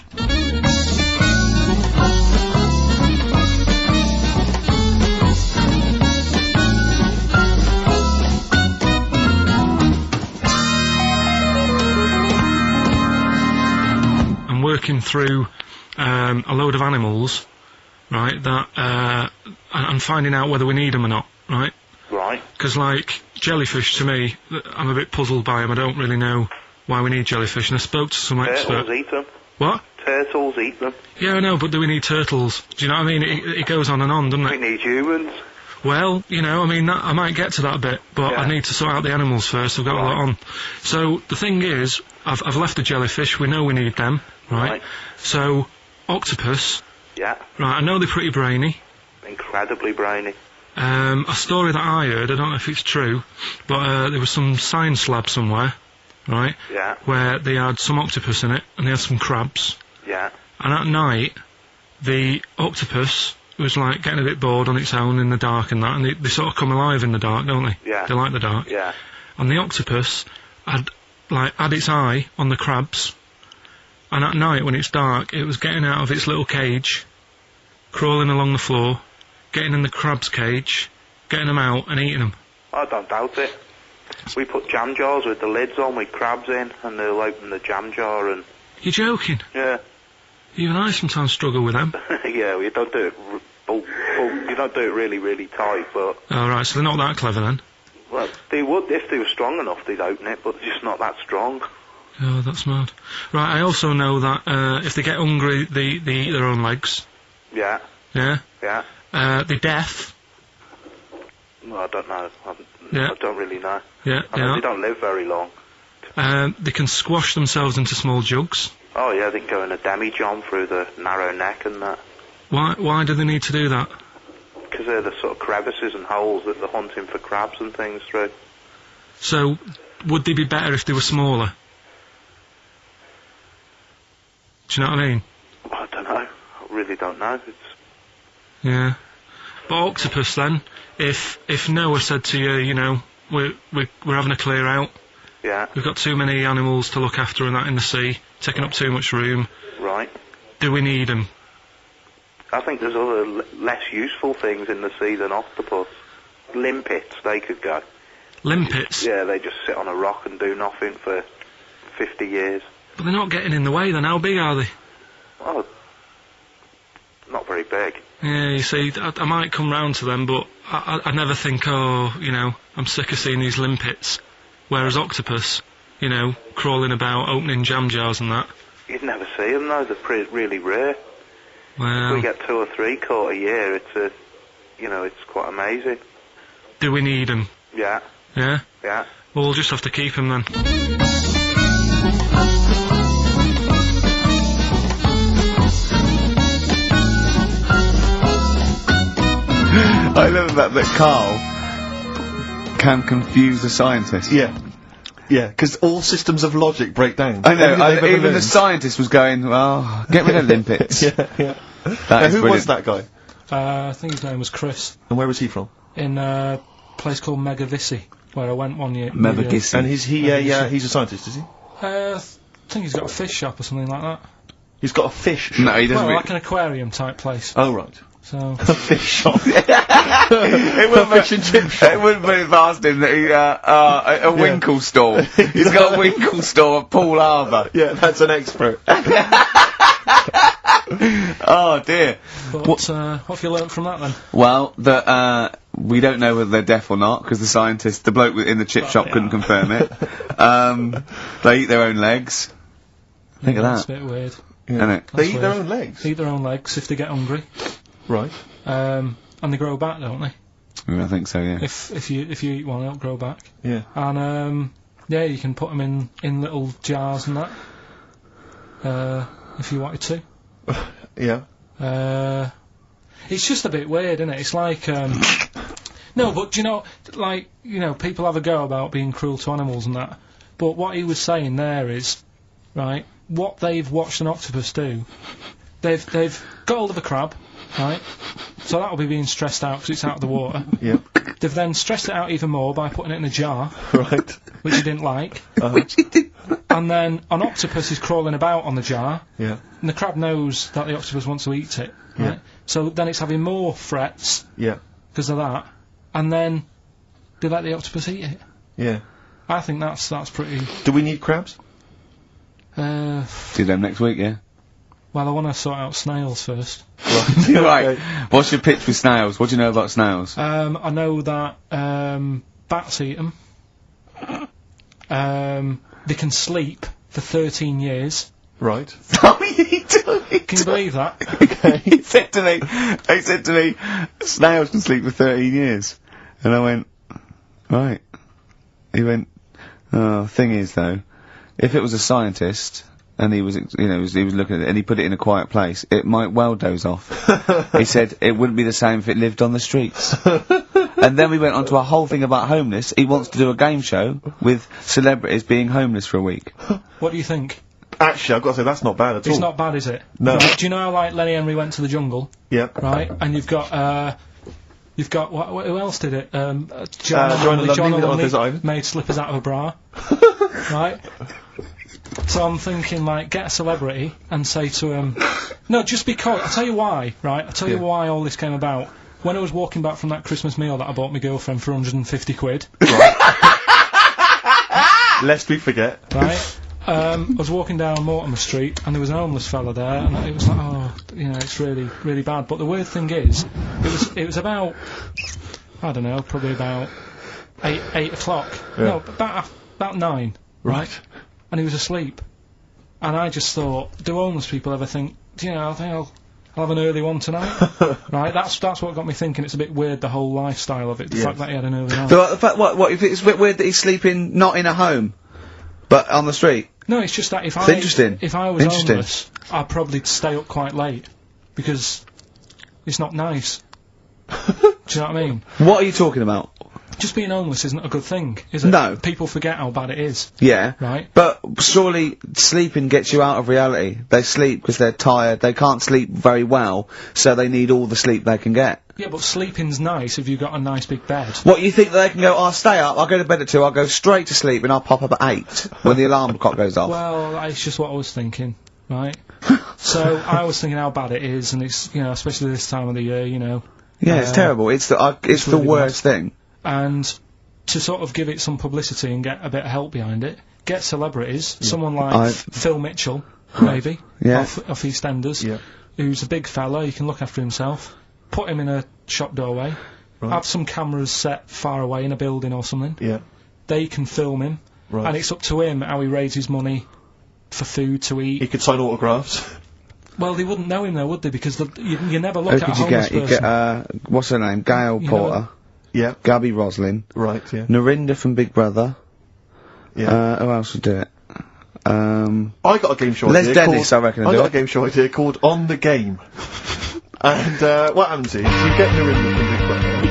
I'm working through a load of animals, right, that, and finding out whether we need them or not, right? Right. Because, like, jellyfish, to me, I'm a bit puzzled by them. I don't really know why we need jellyfish, and I spoke to some expert. Turtles eat them. What? Turtles eat them. Yeah, I know, but do we need turtles? Do you know what I mean? It goes on and on, doesn't We it? need humans. Well, you know, I mean, I might get to that bit, but I Yeah. need to sort out the animals first. I've got a lot on. So, the thing is, I've left the jellyfish. We know we need them, right? So, octopus, Yeah. right, I know they're pretty brainy. Incredibly brainy. A story that I heard, I don't know if it's true, but there was some science lab somewhere, right, Yeah. where they had some octopus in it, and they had some crabs, Yeah. and at night, the octopus was, like, getting a bit bored on its own in the dark and that, and they sort of come alive in the dark, don't they? Yeah. They like the dark. Yeah. And the octopus had its eye on the crabs, and at night, when it's dark, it was getting out of its little cage, crawling along the floor, getting in the crab's cage, getting them out and eating them. I don't doubt it. We put jam jars with the lids on with crabs in, and they'll open the jam jar and... You're joking? Yeah. Even I sometimes struggle with them. Yeah, you don't do it... you don't do it really, really tight, but... Oh, right, so they're not that clever then? Well, they would, if they were strong enough, they'd open it, but they're just not that strong. Oh, that's mad. Right, I also know that if they get hungry, they eat their own legs. Yeah. Yeah? Yeah. They're deaf. Well, I don't know. Yeah. I don't really know. Yeah, I know they don't live very long. They can squash themselves into small jugs. Oh, yeah, they can go in a demi-john through the narrow neck and that. Why do they need to do that? Because they're the sort of crevices and holes that they're hunting for crabs and things through. So, would they be better if they were smaller? Do you know what I mean? I don't know. I really don't know. Yeah. But octopus then, if Noah said to you, you know, we're having a clear out, Yeah. we've got too many animals to look after and that in the sea, taking up too much room, Right. do we need them? I think there's other less useful things in the sea than octopus. Limpets, they could go. Limpets? Yeah, they just sit on a rock and do nothing for 50 years. But they're not getting in the way then, how big are they? Oh, not very big. Yeah, you see, I might come round to them, but I never think, oh, you know, I'm sick of seeing these limpets. Whereas octopus, you know, crawling about, opening jam jars and that. You'd never see them though, they're really rare. Well, We get 2 or 3 caught a year, it's quite amazing. do we need them? Yeah, Yeah? yeah. Well, we'll just have to keep them then. I love that Karl can confuse a scientist. Yeah. Yeah, because all systems of logic break down. I know, Everything they've ever even the learned. scientist was going, well, get rid of limpets. Yeah, yeah. That Now, is who brilliant. was that guy? I think his name was Chris, And where was he from? in a place called Megavissi, where I went one year. Megavissi. And he's a scientist, is he? I think he's got a fish shop or something like that. He's got a fish shop. No, he doesn't Well, really... like an aquarium type place. Oh, right. So Fish shop. It wouldn't Fish and chip shop. It wouldn't put it past him that he, a Winkle store. He's got a Winkle store at Poole Harbour. Yeah, that's an expert. Oh dear. but what have you learnt from that then? Well, that, we don't know whether they're deaf or not, because the bloke in the chip shop couldn't confirm it. They eat their own legs. Think of That's that. a bit weird. Isn't it? They eat their weird. own legs. Eat their own legs if they get hungry. Right. And they grow back, don't they? I think so, yeah. If you eat one, they'll grow back. Yeah. And yeah, you can put them in little jars and that. If you wanted to. Yeah. It's just a bit weird, isn't it? It's like no, but do you know, like, you know, people have a go about being cruel to animals and that. But what he was saying there is, right, what they've watched an octopus do. They've got hold of a crab, right? So that'll be being stressed out because it's out of the water. Yeah. They've then stressed it out even more by putting it in a jar, Right. which he didn't like. Which he did. And then an octopus is crawling about on the jar, Yeah. and the crab knows that the octopus wants to eat it, Yeah. right? So then it's having more threats Yeah. because of that, and then they let the octopus eat it. Yeah. I think that's pretty. Do we need crabs? Do them next week, yeah? Well, I want to sort out snails first. Right. Okay. What's your pitch with snails? What do you know about snails? I know that bats eat them. They can sleep for 13 years. Right. Oh, he told me. Can you believe that? He said to me, snails can sleep for 13 years. And I went, right. He went, oh, thing is though, if it was a scientist, and he was, you know, he was looking at it, and he put it in a quiet place, it might well doze off. He said it wouldn't be the same if it lived on the streets. And then we went on to a whole thing about homeless. He wants to do a game show with celebrities being homeless for a week. What do you think? Actually, I've got to say, that's not bad at all. It's not bad, is it? No. Right, do you know how, like, Lenny Henry went to the jungle, Yeah. right? And you've got who else did it? John John Lundy with Lundy his own. made slippers out of a bra, right? So I'm thinking, like, get a celebrity and say to him, no, just because. I'll tell you why, right? I'll tell you why all this came about. When I was walking back from that Christmas meal that I bought my girlfriend for 150 quid, Lest we forget. right? I was walking down Mortimer Street and there was an homeless fella there, and it was like, oh, you know, it's really, really bad. But the weird thing is, it was about, I don't know, probably about 8 o'clock. Yeah. No, about 9, right? And he was asleep. And I just thought, do homeless people ever think, do you know, I think I'll have an early one tonight? Right? That's what got me thinking. It's a bit weird, the whole lifestyle of it. The fact that he had an early night. So, the fact, what, if it's a bit weird that he's sleeping not in a home, but on the street? No, it's just that if It's interesting. If I was Interesting. homeless, I'd probably stay up quite late because it's not nice. Do you know what I mean? What are you talking about? Just being homeless isn't a good thing, is it? No. People forget how bad it is, Yeah. right? But surely sleeping gets you out of reality. They sleep because they're tired, they can't sleep very well, so they need all the sleep they can get. Yeah, but sleeping's nice if you've got a nice big bed. What, you think they can go, I'll stay up, I'll go to bed at 2, I'll go straight to sleep and I'll pop up at 8 when the alarm clock goes off? Well, it's just what I was thinking, right? So I was thinking how bad it is, and it's, you know, especially this time of the year, you know. Yeah, it's terrible. It's the really worst thing. And to sort of give it some publicity and get a bit of help behind it, get celebrities, someone like Phil Mitchell, maybe, Yeah. off EastEnders, Yeah. who's a big fella, he can look after himself, put him in a shop doorway, have some cameras set far away in a building or something, Yeah. they can film him, Right. and it's up to him how he raises money for food to eat. He could sign autographs. Well, they wouldn't know him though, would they? Because you never Who look at a could you homeless get? You person. get, what's her name? Gail You Porter, Yeah. Gabby Roslin, Right, yeah. Narinda from Big Brother. Yeah. Who else would do it? I got a game show Les idea Dennis, called, I reckon, I do got it. a game show idea called On the Game. And what happens is, you get Narinda from Big Brother.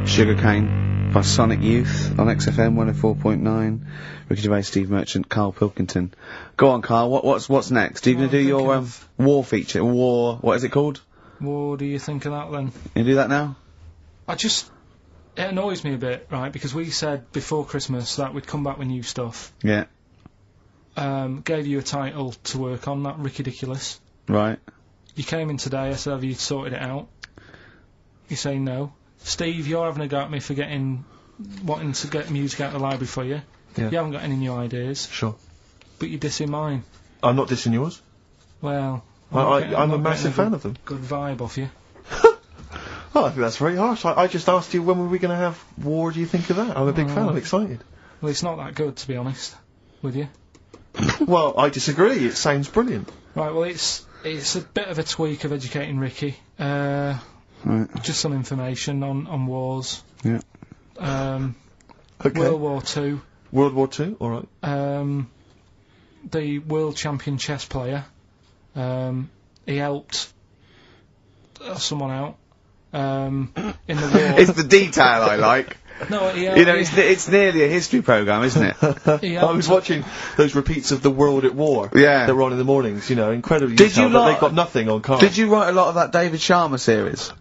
Sugarcane by Sonic Youth on XFM 104.9. Ricky Gervais, Steve Merchant, Karl Pilkington. Go on, Karl. What's next? Are you going to do your war feature? War. What is it called? What do you think of that then? You do that now? I just It annoys me a bit, right, because we said before Christmas that we'd come back with new stuff. Yeah. Gave you a title to work on, that Ridiculous. Right. You came in today, I said, have you sorted it out? You say no. Steve, you're having a go at me for wanting to get music out of the library for you. Yeah. You haven't got any new ideas, Sure. but you're dissing mine. I'm not dissing yours. Well, I'm a massive fan of them. Good vibe off you. Oh, I think that's very harsh. I just asked you when were we going to have War. Do you think of that? I'm a big fan. I'm excited. Well, it's not that good, to be honest with you. Well, I disagree. It sounds brilliant. Right, well, it's a bit of a tweak of Educating Ricky. Right. Just some information on wars. Yeah. Okay. World War II. World War II. All right. The world champion chess player. He helped someone out in the war. It's the detail I like. No, he You know, it's nearly a history programme, isn't it? I was watching those repeats of The World at War. Yeah. That were on in the mornings. You know, incredibly Did detailed, you but lot- they've got nothing on Carl. Did you write a lot of that David Sharma series?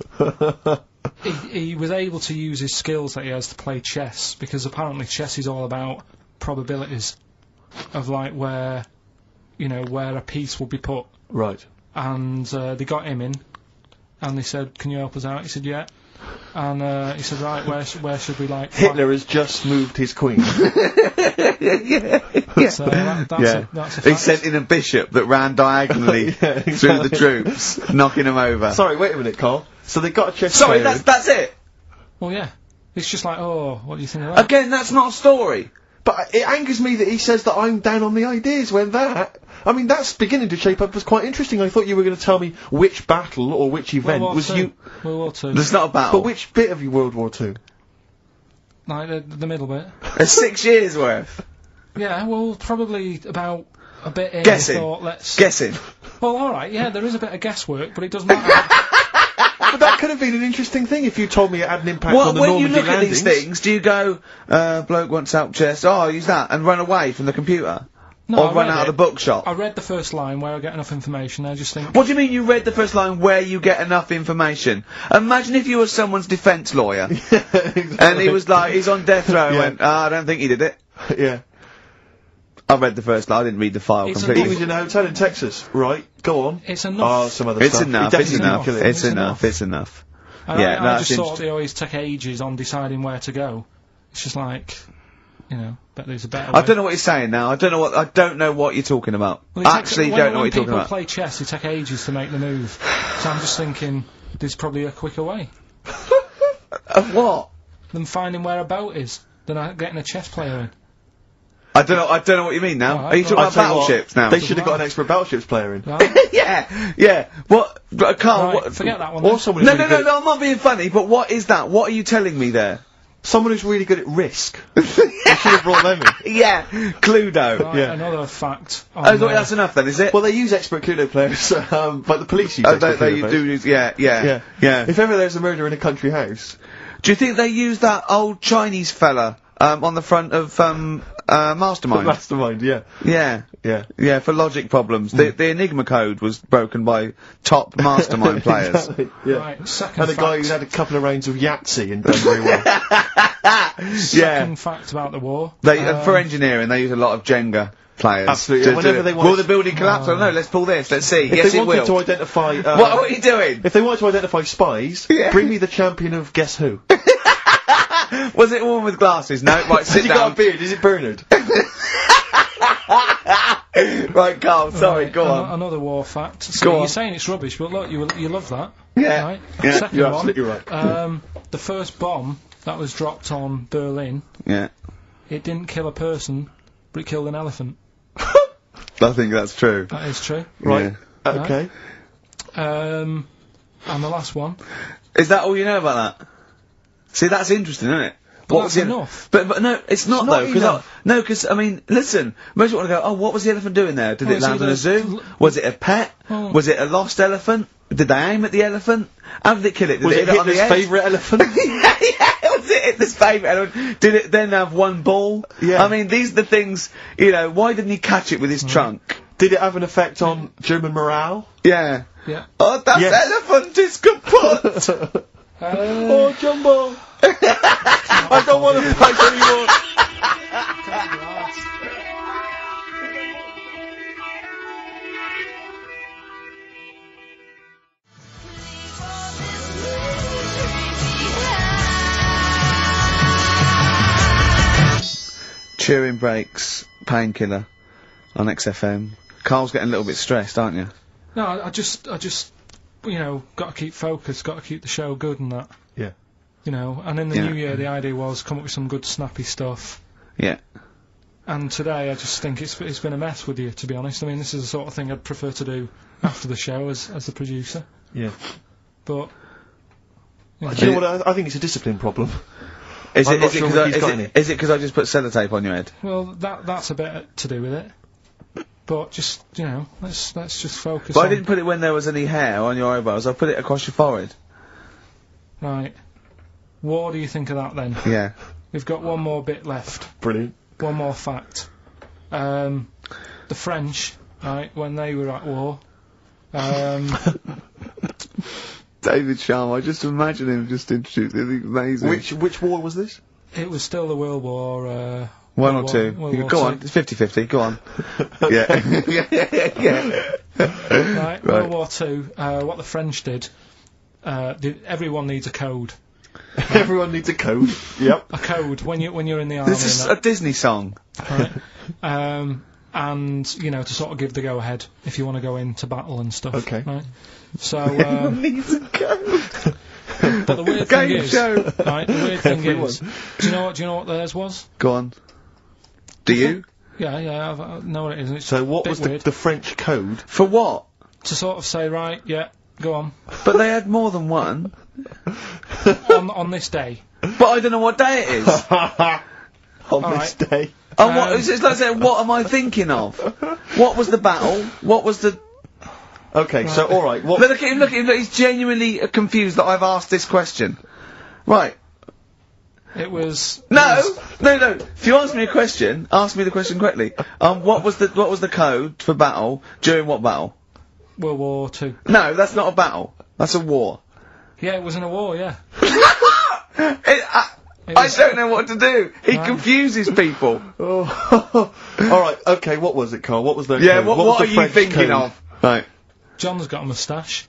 He was able to use his skills that he has to play chess, because apparently chess is all about probabilities of like where a piece will be put. Right. And they got him in, and they said, "Can you help us out?" He said, "Yeah." And he said, "Right, where should we like?" Hitler has just moved his queen. So that's Yeah. that's a He fact. sent in a bishop that ran diagonally Yeah, through the exactly. troops, knocking them over. Sorry, wait a minute, Carl. So they got a chess Sorry, player. that's it. Well, yeah. It's just like, oh, what do you think of that? Again, that's not a story. But it angers me that he says that I'm down on the ideas when that's beginning to shape up as quite interesting. I thought you were going to tell me which battle or which event World War was II. you. World War II. There's not a battle. But which bit of your World War II? Like the middle bit. There's 6 years worth. Yeah, well, probably about a bit in. Guessing. I thought, let's... Guessing. Well, alright, yeah, there is a bit of guesswork, but it doesn't matter. But that could have been an interesting thing if you told me it had an impact on the When you Normandy look landings. at these things, do you go, bloke wants help chest, oh, I'll use that, and run away from the computer? No, or I run read out it. of the bookshop? I read the first line where I get enough information, I just think... What do you mean you read the first line where you get enough information? Imagine if you were someone's defence lawyer, Exactly. and he was like, he's on death row, and Yeah. went, I don't think he did it. Yeah. I read the first line, I didn't read the file It's He completely. was in a hotel in Texas, right? Go on. It's enough. Oh, some other It's stuff. enough, He it's definitely enough, didn't kill it. it's enough, it's enough. And Yeah, no, I that's just thought they always take ages on deciding where to go. It's just like, bet there's a better way. I don't know what you're saying now, I don't know what you're talking about. Well, it takes- Actually, when, don't know when what you're talking people about. play chess, they take ages to make the move. So I'm just thinking, there's probably a quicker way. Of what? Than finding where a boat is, than getting a chess player in. I don't know what you mean now. Oh, Are you talking I'll about tell you what, battleships now? They should have got an expert battleships player in. Right? yeah. What, Carl, Right, what, forget that one. Or then. someone no, who's no, really no, good no, I'm not being funny, but what is that? What are you telling me there? Someone who's really good at risk. They should have brought them in. Yeah, Cluedo. Right, yeah. Another fact. Oh, On, that's enough then, is it? Well, they use expert Cluedo players, but the police use Oh, expert they Cluedo players. do use, yeah. Yeah. If ever there's a murder in a country house, Do you think they use that old Chinese fella, on the front of, Mastermind? mastermind, yeah. Yeah. Yeah. Yeah, for logic problems. The Enigma code was broken by top Mastermind players. Exactly, yeah. Right, second And a guy fact. who had a couple of rounds of Yahtzee and done very well. Yeah. Second fact about the war. For engineering, they use a lot of Jenga players. Absolutely, to and whenever do it. they want Will to- the building collapse? I don't know, let's pull this, let's see. If Yes, they it wanted will. to identify, What are you doing? if they wanted to identify spies, Yeah. bring me the champion of Guess Who. Was it a woman with glasses? No, right, Has sit he got down. a beard? Is it Bernard? Right, Carl, sorry, Right, go on. Another war fact. So Go you're on. saying it's rubbish, but look, you love that. Yeah, Right? yeah, Second you're one. absolutely right. The first bomb that was dropped on Berlin, Yeah, it didn't kill a person, but it killed an elephant. I think that's true. That is true. Right. Yeah. Okay. And the last one. Is that all you know about that? See, that's interesting, isn't it? But What that's was the- enough. But no, it's not not though, because enough. I mean, listen, most people want to go, oh, what was the elephant doing there? Did Well, it land in a it's zoo? either- Was it a pet? Oh. Was it a lost elephant? Did they aim at the elephant? How did it kill it? Did Was it hit it on the Hitler's head? favourite elephant? yeah, was it Hitler's favourite elephant? Did it then have one ball? Yeah. I mean, these are the things, why didn't he catch it with his trunk? Did it have an effect on German morale? Yeah. Yeah. Oh, that Yes. elephant is kaput! Oh, Jumbo! I don't want to fight anymore! Chewing breaks, painkiller on XFM. Carl's getting a little bit stressed, aren't you? No, I just, you know, got to keep focused, got to keep the show good and that. Yeah. You know, and in the Yeah. new year, the idea was come up with some good snappy stuff. Yeah. And today, I just think it's been a mess with you, to be honest. I mean, this is the sort of thing I'd prefer to do after the show as the producer. Yeah. But you know, Do you know what? I think it's a discipline problem. Is I'm it not sure if he's got any. because I just put sellotape on your head? well, that's a bit to do with it. But just, you know, let's just focus But on... I didn't put it when there was any hair on your eyebrows. I put it across your forehead. Right. What do you think of that, then? Yeah. We've got one more bit left. Brilliant. One more fact. The French, right, when they were at war, David Sharma, I just imagine him just introducing it. Amazing. Which war was this? it was still the World War, One or World two. War- World War Go Two. on, it's 50-50, go on. Yeah. Yeah. Right, World War Two, what the French did, everyone needs a code. Everyone needs a code. Yep. A code when you're in the army. This is and a Disney song. that, right? And, you know, to sort of give the go-ahead if you want to go into battle and stuff. Okay. Right? So, Needs a code. but the weird thing Game is, show. right, the weird thing Everyone. is, do you know what theirs was? Go on. Do you? Yeah, I know what it is. And it's So what a bit was weird. the French code? For what? To sort of say, right, yeah, go on. But they had more than one. on this day. But I don't know what day it is. On All this day. And what, it's like saying, what am I thinking of? What was the battle? What was the... Okay, so alright, what... Look at him, look, he's genuinely confused that I've asked this question. Right. It was... No! If you ask me a question, ask me the question correctly. What was the code for battle during what battle? World War Two. No, that's not a battle. That's a war. Yeah, it was in a war, yeah. I don't know what to do. He confuses people. Oh. Alright, okay, what was it, Carl? What was the Yeah, code? what was are the you French thinking code? of? Right. John's got a moustache.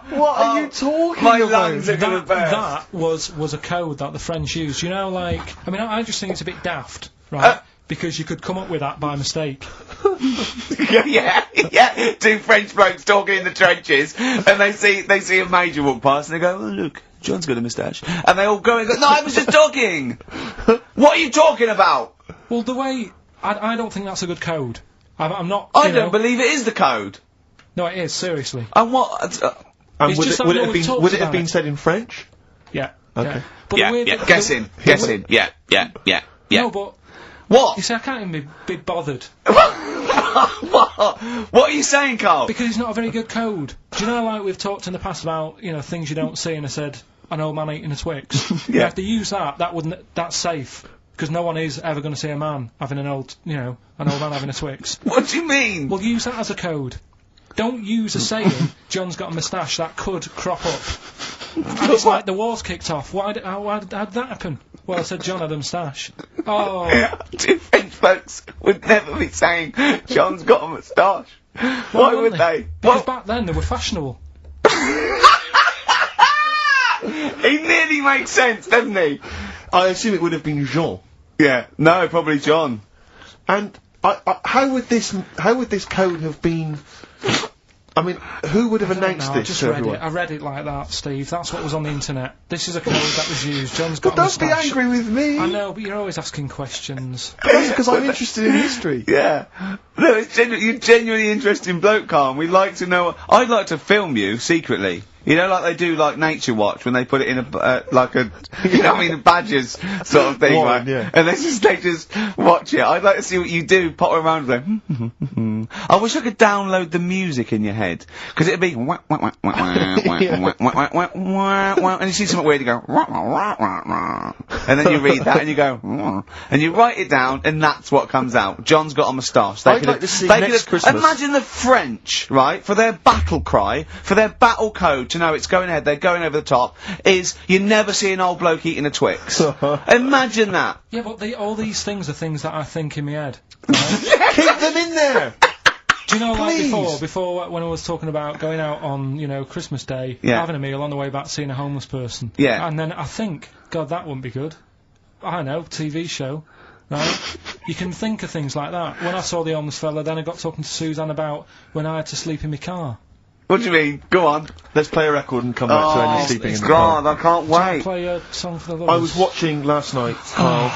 What are you talking My about? lungs are gonna burst. That was a code that the French used. You know, like, I mean, I just think it's a bit daft, right? Because you could come up with that by mistake. yeah. Two French blokes talking in the trenches, and they see a major walk past, and they go, "Oh, look, John's got a moustache," and they all go and go, "No, I was just talking. What are you talking about?" Well, the way I don't think that's a good code. I'm not. I you don't know- believe it is the code. No, it is seriously. And what? And It's would just it, that would no it have one been talks would it have about been it. said in French? Yeah. Okay. Yeah. But the weird thing- Guessing. Yeah. No, but What? you see, I can't even be bothered What are you saying, Carl? because it's not a very good code. Do you know, like we've talked in the past about, you know, things you don't see, and I said an old man eating a Twix. Yeah. If they use that's safe because no one is ever going to see a man having an old man having a Twix. What do you mean? Well, use that as a code. Don't use a saying, John's got a moustache, that could crop up. And it's like the war's kicked off. How did that happen? Well, I said John had a moustache. Oh, Two French blokes would never be saying John's got a moustache. Why would wouldn't they? Because back then they were fashionable. He nearly makes sense, doesn't he? I assume it would have been Jean. Yeah. No, probably John. And how would this code have been? I mean, who would have announced No, I this just to read everyone? it. I read it like that, Steve. That's what was on the internet. This is a code that was used. John's got But a don't be moustache. angry with me. I know, but you're always asking questions. That's because I'm interested in history. Yeah. No, you're genuinely interesting bloke, Carl. We'd like to know. I'd like to film you secretly. You know, like they do, like Nature Watch, when they put it in like a, you know what I mean, badgers sort of thing, Warren, right? yeah. And they just watch it. I'd like to see what you do, pop around going, I wish I could download the music in your head, because it'd be wah, wah, wah, wah, wah, wah, wah, wah, wah, wah, wah, and you see something weird, you go, rah, rah, rah, rah, and then you read that and you go, and you write it down, and that's what comes out. John's got a moustache. I'd like to see next Christmas. Imagine the French, right, for their battle cry, for their battle code, to know it's going ahead, they're going over the top, is you never see an old bloke eating a Twix. Imagine that. Yeah, but all these things are things that I think in my head. Keep them in there! Do you know, like Please. before when I was talking about going out on, you know, Christmas Day, Yeah. having a meal on the way back, seeing a homeless person. Yeah. And then I think, God, that wouldn't be good. I know, TV show. Right? You can think of things like that. When I saw the homeless fella, then I got talking to Suzanne about when I had to sleep in my car. What do you mean? Go on. Let's play a record and come back to any sleeping in the God, car. I can't Shall I wait. play a song for the lovers? I was watching last night, Carl,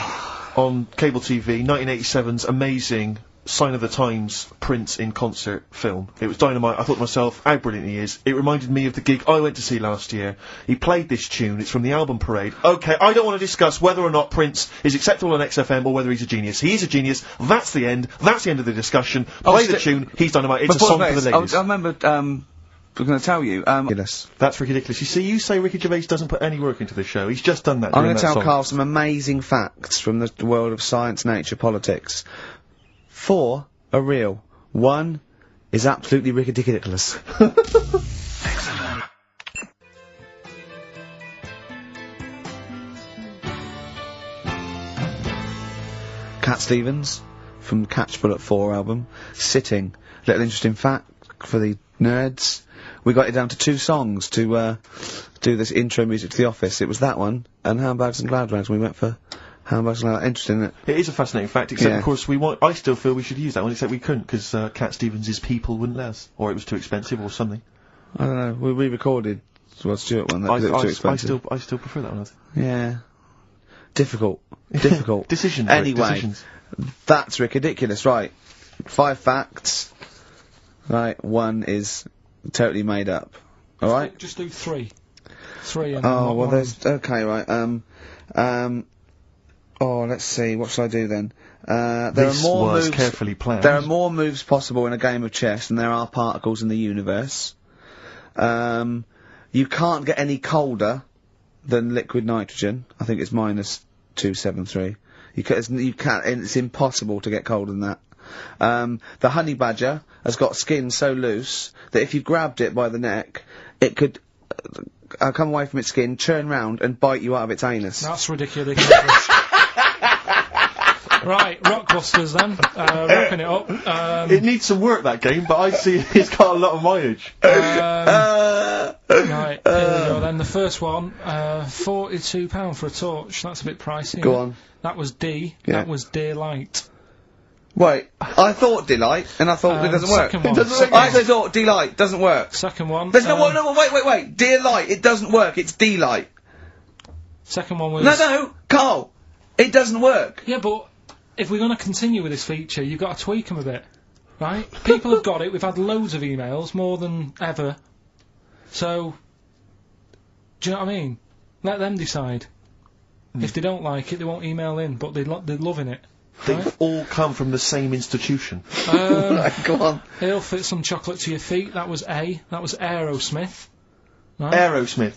on cable TV, 1987's amazing Sign of the Times Prince in concert film. It was dynamite. I thought to myself, how brilliant he is. It reminded me of the gig I went to see last year. He played this tune. It's from the album Parade. Okay, I don't want to discuss whether or not Prince is acceptable on XFM or whether he's a genius. He is a genius. That's the end. That's the end of the discussion. Play the tune. He's dynamite. It's a song for the ladies. I remember, I'm going to tell you, That's ridiculous. You see, you say Ricky Gervais doesn't put any work into the show. He's just done that. I'm going to tell Carl some amazing facts from the world of science, nature, politics. 4 are real. 1 is absolutely ridiculous. Cat Stevens from Catch Bullet 4 album. Sitting. Little interesting fact for the nerds. We got it down to 2 songs to do this intro music to The Office. It was that one and Handbags and Glad Rags. We went for Handbags and Glad Rags. Interesting, isn't it? It is a fascinating fact, except of course I still feel we should use that one, except we couldn't, because Cat Stevens' People wouldn't let us. Or it was too expensive or something. I don't know. We re-recorded Rod Stewart one. That was too expensive. I still prefer that one. Yeah. Difficult. Difficult. Decisions. Rick, Anyway, decisions. that's ridiculous. Right. 5 facts. Right. 1 is totally made up. All right. Just do 3. 3 and Oh, well, one. there's... Okay, right. Oh, let's see. What shall I do then? There This are more was moves... carefully planned. There are more moves possible in a game of chess than there are particles in the universe. You can't get any colder than liquid nitrogen. I think it's minus 273. You can't, it's impossible to get colder than that. The honey badger has got skin so loose that if you grabbed it by the neck, it could come away from its skin, turn round and bite you out of its anus. That's ridiculous. Right, Rockbusters then. Wrapping it up. It needs some work, that game, but I see it's got a lot of mileage. Right, here we go then. The first one, £42 for a torch. That's a bit pricey. Go isn't it? on. That was D. Yeah. That was Daylight. Wait, I thought delight, and I thought it doesn't work. second one. It doesn't Second work. I one. thought delight doesn't work. Second one. There's no, wait, dear light, it doesn't work, it's delight. Second one was... No, Carl, it doesn't work. Yeah, but if we're going to continue with this feature, you've got to tweak them a bit, right? People have got it. We've had loads of emails, more than ever. So, do you know what I mean? Let them decide. If they don't like it, they won't email in, but they're loving it. They've Right? all come from the same institution. Right, go on. He'll fit some chocolate to your feet. That was A. That was Aerosmith. Right? Aerosmith.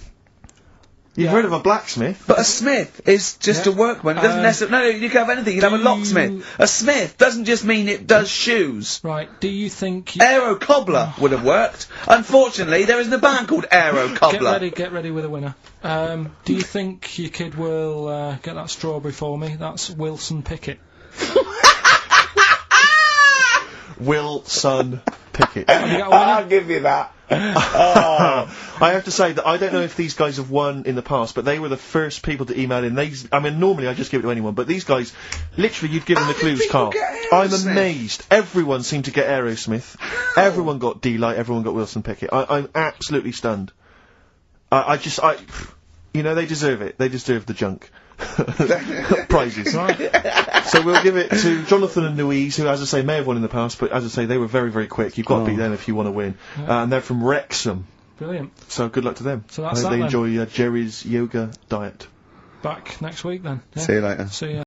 You've Yeah. heard of a blacksmith? But a smith is just a workman. It doesn't necessarily. No, you can have anything. You can have a locksmith. A smith doesn't just mean it does shoes. Right, do you think... You Aero Cobbler would have worked. Unfortunately, there isn't a band called Aero Cobbler. Get ready with a winner. Do you think your kid will get that strawberry for me? That's Wilson Pickett. Wilson Pickett. Have you got a winner? I'll give you that. I have to say that I don't know if these guys have won in the past, but they were the first people to email in. I mean, normally I just give it to anyone, but these guys, literally, you've given the clues, people Carl. get I'm Aerosmith? amazed. Everyone seemed to get Aerosmith. Everyone got D-Light. Everyone got Wilson Pickett. I'm absolutely stunned. You know, they deserve it. They deserve the junk. Prizes. Right. So we'll give it to Jonathan and Louise, who, as I say, may have won in the past, but as I say, they were very, very quick. You've got to beat them if you want to win. And they're from Wrexham. Brilliant. So good luck to them. So I that's hope that they then. enjoy Jerry's yoga diet. Back next week then. Yeah. See you later. See ya.